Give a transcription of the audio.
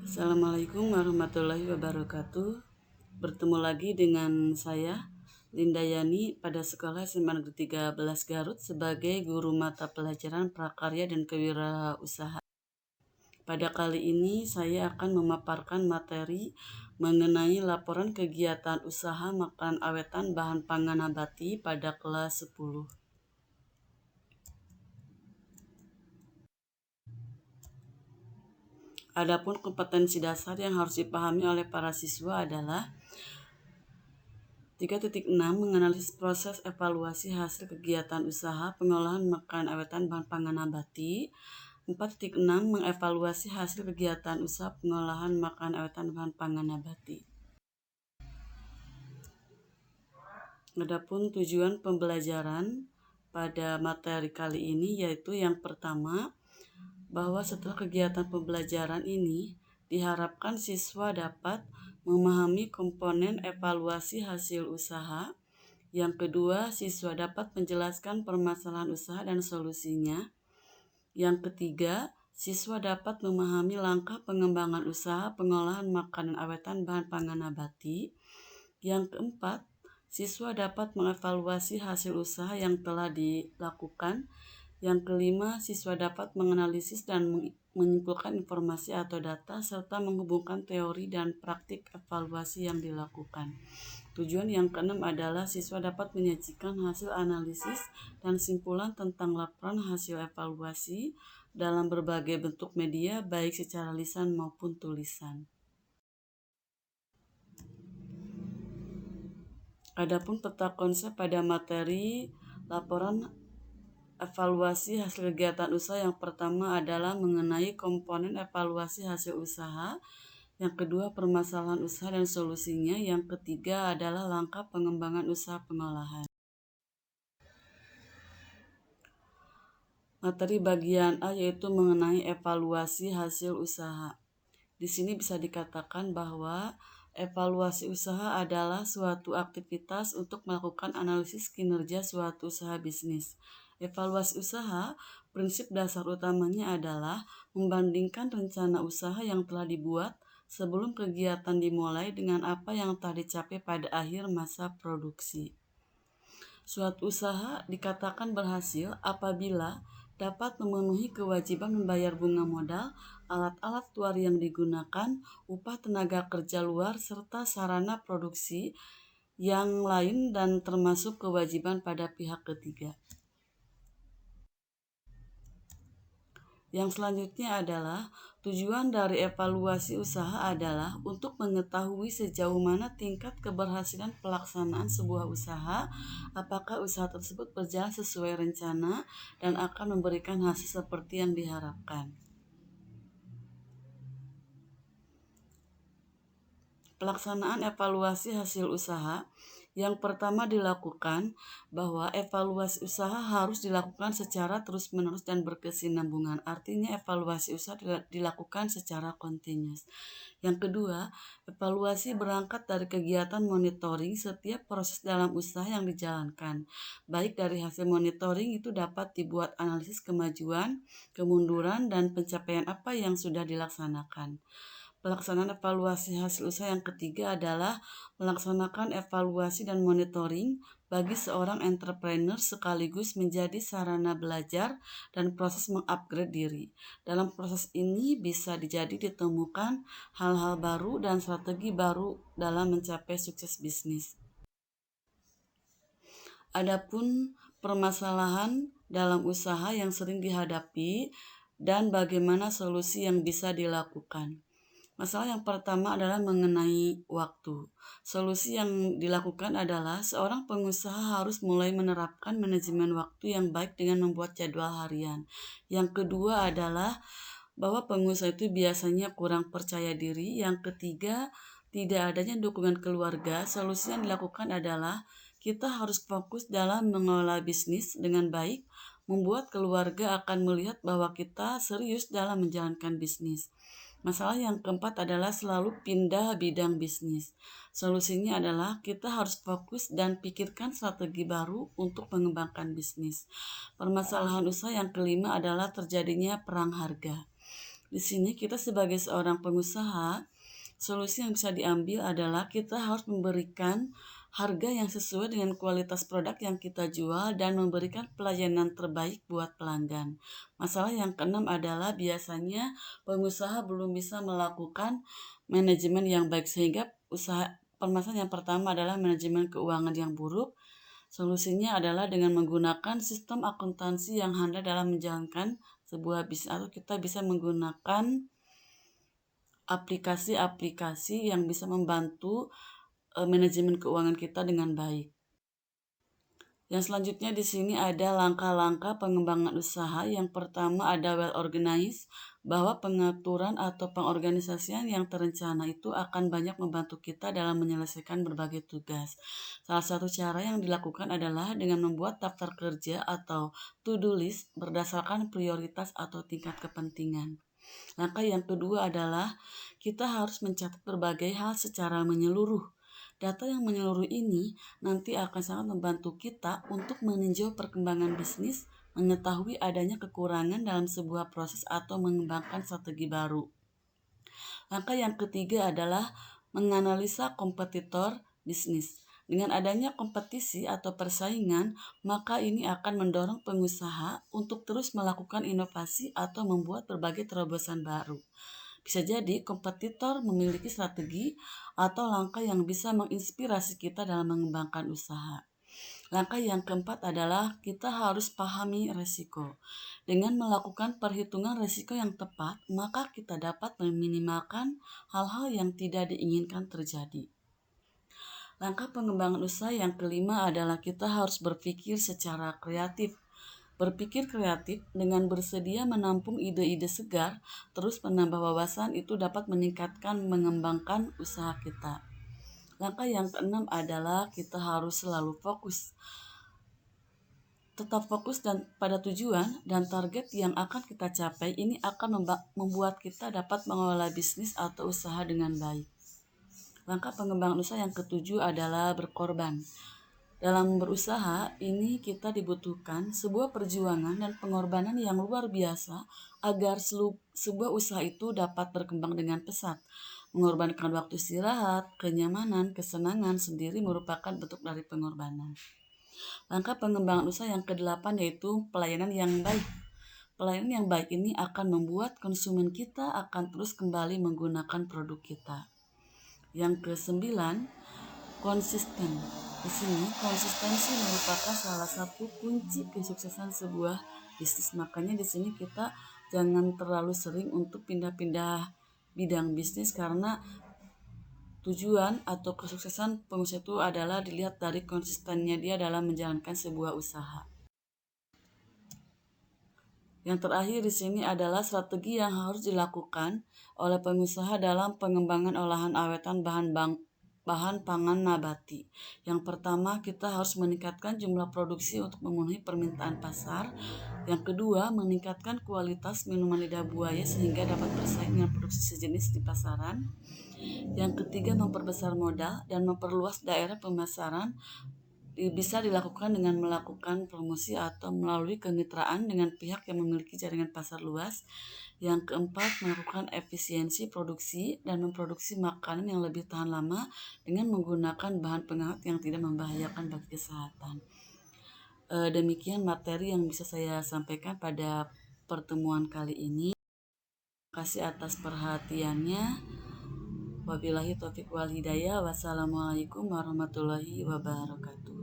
Assalamualaikum warahmatullahi wabarakatuh. Bertemu lagi dengan saya, Linda Yani, pada Sekolah SMA Negeri 13 Garut sebagai guru mata pelajaran prakarya dan kewirausahaan. Pada kali ini saya akan memaparkan materi mengenai laporan kegiatan usaha makanan awetan bahan pangan nabati pada kelas 10. Adapun kompetensi dasar yang harus dipahami oleh para siswa adalah 3.6 menganalisis proses evaluasi hasil kegiatan usaha pengolahan makanan awetan bahan pangan nabati. 4.6 mengevaluasi hasil kegiatan usaha pengolahan makanan awetan bahan pangan nabati. Adapun tujuan pembelajaran pada materi kali ini yaitu yang pertama, bahwa setelah kegiatan pembelajaran ini diharapkan siswa dapat memahami komponen evaluasi hasil usaha. Yang kedua, siswa dapat menjelaskan permasalahan usaha dan solusinya. Yang ketiga, siswa dapat memahami langkah pengembangan usaha pengolahan makanan awetan bahan pangan nabati. Yang keempat, siswa dapat mengevaluasi hasil usaha yang telah dilakukan. Yang kelima, siswa dapat menganalisis dan menyimpulkan informasi atau data serta menghubungkan teori dan praktik evaluasi yang dilakukan. Tujuan yang keenam adalah siswa dapat menyajikan hasil analisis dan simpulan tentang laporan hasil evaluasi dalam berbagai bentuk media, baik secara lisan maupun tulisan. Adapun peta konsep pada materi laporan evaluasi hasil kegiatan usaha yang pertama adalah mengenai komponen evaluasi hasil usaha. Yang kedua, permasalahan usaha dan solusinya. Yang ketiga adalah langkah pengembangan usaha pengolahan. Materi bagian A yaitu mengenai evaluasi hasil usaha. Di sini bisa dikatakan bahwa evaluasi usaha adalah suatu aktivitas untuk melakukan analisis kinerja suatu usaha bisnis. Evaluasi usaha, prinsip dasar utamanya adalah membandingkan rencana usaha yang telah dibuat sebelum kegiatan dimulai dengan apa yang telah dicapai pada akhir masa produksi. Suatu usaha dikatakan berhasil apabila dapat memenuhi kewajiban membayar bunga modal, alat-alat luar yang digunakan, upah tenaga kerja luar, serta sarana produksi yang lain dan termasuk kewajiban pada pihak ketiga. Yang selanjutnya adalah tujuan dari evaluasi usaha adalah untuk mengetahui sejauh mana tingkat keberhasilan pelaksanaan sebuah usaha, apakah usaha tersebut berjalan sesuai rencana dan akan memberikan hasil seperti yang diharapkan. Pelaksanaan evaluasi hasil usaha. Yang pertama dilakukan bahwa evaluasi usaha harus dilakukan secara terus-menerus dan berkesinambungan. Artinya evaluasi usaha dilakukan secara kontinus. Yang kedua, evaluasi berangkat dari kegiatan monitoring setiap proses dalam usaha yang dijalankan. Baik dari hasil monitoring itu dapat dibuat analisis kemajuan, kemunduran, dan pencapaian apa yang sudah dilaksanakan. Pelaksanaan evaluasi hasil usaha yang ketiga adalah melaksanakan evaluasi dan monitoring bagi seorang entrepreneur sekaligus menjadi sarana belajar dan proses mengupgrade diri. Dalam proses ini bisa ditemukan hal-hal baru dan strategi baru dalam mencapai sukses bisnis. Adapun permasalahan dalam usaha yang sering dihadapi dan bagaimana solusi yang bisa dilakukan. Masalah yang pertama adalah mengenai waktu. Solusi yang dilakukan adalah seorang pengusaha harus mulai menerapkan manajemen waktu yang baik dengan membuat jadwal harian. Yang kedua adalah bahwa pengusaha itu biasanya kurang percaya diri. Yang ketiga, tidak adanya dukungan keluarga. Solusi yang dilakukan adalah kita harus fokus dalam mengelola bisnis dengan baik, membuat keluarga akan melihat bahwa kita serius dalam menjalankan bisnis. Masalah yang keempat adalah selalu pindah bidang bisnis. Solusinya adalah kita harus fokus dan pikirkan strategi baru untuk mengembangkan bisnis. Permasalahan usaha yang kelima adalah terjadinya perang harga. Di sini kita sebagai seorang pengusaha, solusi yang bisa diambil adalah kita harus memberikan harga yang sesuai dengan kualitas produk yang kita jual dan memberikan pelayanan terbaik buat pelanggan. Masalah yang keenam adalah biasanya pengusaha belum bisa melakukan manajemen yang baik, sehingga permasalahan yang pertama adalah manajemen keuangan yang buruk. Solusinya adalah dengan menggunakan sistem akuntansi yang handal dalam menjalankan sebuah bisnis, atau kita bisa menggunakan aplikasi-aplikasi yang bisa membantu manajemen keuangan kita dengan baik. Yang selanjutnya di sini ada langkah-langkah pengembangan usaha. Yang pertama ada well organized, bahwa pengaturan atau pengorganisasian yang terencana itu akan banyak membantu kita dalam menyelesaikan berbagai tugas. Salah satu cara yang dilakukan adalah dengan membuat daftar kerja atau to-do list berdasarkan prioritas atau tingkat kepentingan. Langkah yang kedua adalah kita harus mencatat berbagai hal secara menyeluruh. Data yang menyeluruh ini nanti akan sangat membantu kita untuk meninjau perkembangan bisnis, mengetahui adanya kekurangan dalam sebuah proses atau mengembangkan strategi baru. Langkah yang ketiga adalah menganalisa kompetitor bisnis. Dengan adanya kompetisi atau persaingan, maka ini akan mendorong pengusaha untuk terus melakukan inovasi atau membuat berbagai terobosan baru. Bisa jadi kompetitor memiliki strategi atau langkah yang bisa menginspirasi kita dalam mengembangkan usaha. Langkah yang keempat adalah kita harus pahami resiko. Dengan melakukan perhitungan resiko yang tepat, maka kita dapat meminimalkan hal-hal yang tidak diinginkan terjadi. Langkah pengembangan usaha yang kelima adalah kita harus berpikir secara kreatif. Berpikir kreatif dengan bersedia menampung ide-ide segar, terus menambah wawasan itu dapat meningkatkan mengembangkan usaha kita. Langkah yang keenam adalah kita harus selalu fokus. Tetap fokus dan pada tujuan dan target yang akan kita capai, ini akan membuat kita dapat mengelola bisnis atau usaha dengan baik. Langkah pengembangan usaha yang ketujuh adalah berkorban. Dalam berusaha ini kita dibutuhkan sebuah perjuangan dan pengorbanan yang luar biasa agar sebuah usaha itu dapat berkembang dengan pesat. Mengorbankan waktu istirahat, kenyamanan, kesenangan sendiri merupakan bentuk dari pengorbanan. Langkah pengembangan usaha yang kedelapan yaitu pelayanan yang baik. Pelayanan yang baik ini akan membuat konsumen kita akan terus kembali menggunakan produk kita. Yang kesembilan, konsisten. Di sini konsistensi merupakan salah satu kunci kesuksesan sebuah bisnis. Makanya di sini kita jangan terlalu sering untuk pindah-pindah bidang bisnis, karena tujuan atau kesuksesan pengusaha itu adalah dilihat dari konsistennya dia dalam menjalankan sebuah usaha. Yang terakhir di sini adalah strategi yang harus dilakukan oleh pengusaha dalam pengembangan olahan awetan bahan pangan nabati. Yang pertama, kita harus meningkatkan jumlah produksi untuk memenuhi permintaan pasar. Yang kedua, meningkatkan kualitas minuman lidah buaya sehingga dapat bersaing dengan produksi sejenis di pasaran. Yang ketiga, memperbesar modal dan memperluas daerah pemasaran. Bisa dilakukan dengan melakukan promosi atau melalui kemitraan dengan pihak yang memiliki jaringan pasar luas. Yang keempat, melakukan efisiensi produksi dan memproduksi makanan yang lebih tahan lama dengan menggunakan bahan pengawet yang tidak membahayakan bagi kesehatan. Demikian materi yang bisa saya sampaikan pada pertemuan kali ini. Terima kasih atas perhatiannya. Wabillahi taufiq wal hidayah. Wassalamualaikum warahmatullahi wabarakatuh.